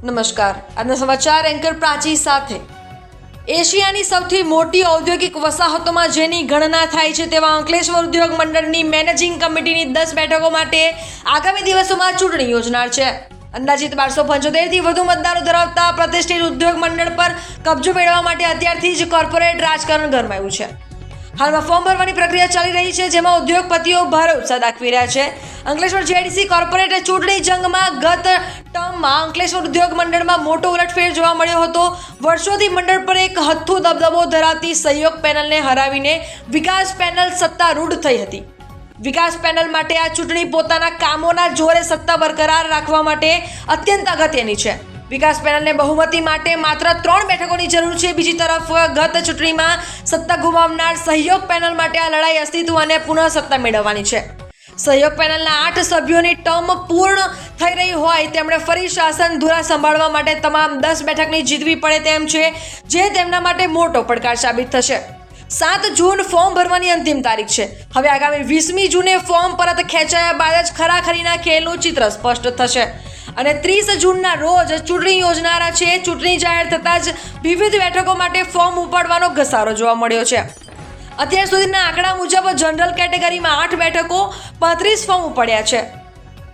નમસ્કાર, આજના સમાચાર એન્કર પ્રાચી સાથે। એશિયાની સૌથી મોટી ઔદ્યોગિક વસાહતોમાં જેની ગણના થાય છે તેવા અંકલેશ્વર ઉદ્યોગ મંડળની મેનેજિંગ કમિટીની 10 બેઠકો માટે આગામી દિવસોમાં ચૂંટણી યોજનાર છે। અંદાજિત 1275થી વધુ મતદારો ધરાવતા પ્રતિષ્ઠિત ઉદ્યોગ મંડળ પર કબજો મેળવવા માટે અત્યારથી જ કોર્પોરેટ રાજકારણ ગરમાયું છે। હાલમાં ફોર્મ ભરવાની પ્રક્રિયા ચાલી રહી છે, જેમાં ઉદ્યોગપતિઓ ભારે ઉત્સાહ દાખવી રહ્યા છે। અંકલેશ્વર જીઆઈડીસી કોર્પોરેટ ચૂંટણી જંગમાં ગત ટર્મમાં અંકલેશ્વર ઉદ્યોગ મંડળમાં મોટો ઉલટફેર જોવા મળ્યો હતો। વર્ષોથી મંડળ પર એક હથ્થુ દબદબો ધરાવતી સહયોગ પેનલને હરાવીને વિકાસ પેનલ સત્તારૂઢ થઈ હતી। વિકાસ પેનલ માટે આ ચૂંટણી પોતાના કામોના જોરે સત્તા બરકરાર રાખવા માટે અત્યંત અગત્યની છે। વિકાસ પેનલને બહુમતી માટે માત્ર 3 બેઠકોની જરૂર છે। બીજી તરફ ગત ચૂંટણીમાં સત્તા ગુમાવનાર સહયોગ પેનલ માટે આ લડાઈ અસ્તિત્વ અને પુનઃ સત્તા મેળવવાની છે। સહયોગ પેનલના 8 સભ્યોની ટર્મ પૂર્ણ થઈ રહી હોય તેમણે ફરી શાસન ધુરા સંભાળવા માટે તમામ 10 બેઠકની જીતવી પડે તેમ છે, જે તેમના માટે મોટો પડકાર સાબિત થશે। 7 જૂન ફોર્મ ભરવાની અંતિમ તારીખ છે। હવે આગામી 20મી જૂને ફોર્મ પરત ખેંચાયા બાદ જ ખરાખરીના ખેલનું ચિત્ર સ્પષ્ટ થશે અને 30 જૂનના રોજ ચૂંટણી યોજનારા છે। ચૂંટણી જાહેર થતાં જ વિવિધ બેઠકો માટે ફોર્મ ઉપાડવાનો ઘસારો જોવા મળ્યો છે। અત્યાર સુધીના આંકડા મુજબ જનરલ કેટેગરીમાં 8 બેઠકો 35 ફોર્મ ઉપાડ્યા છે।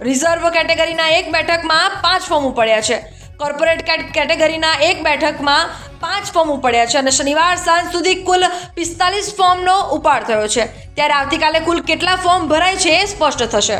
રિઝર્વ કેટેગરીના 1 બેઠકમાં 5 ફોર્મ ઉપાડ્યા છે। કોર્પોરેટ કેટેગરીના 1 બેઠકમાં 5 ફોર્મ ઉપાડ્યા છે અને શનિવાર સાંજ સુધી કુલ 45 ફોર્મનો ઉપાડ થયો છે। ત્યારે આવતીકાલે કુલ કેટલા ફોર્મ ભરાય છે એ સ્પષ્ટ થશે।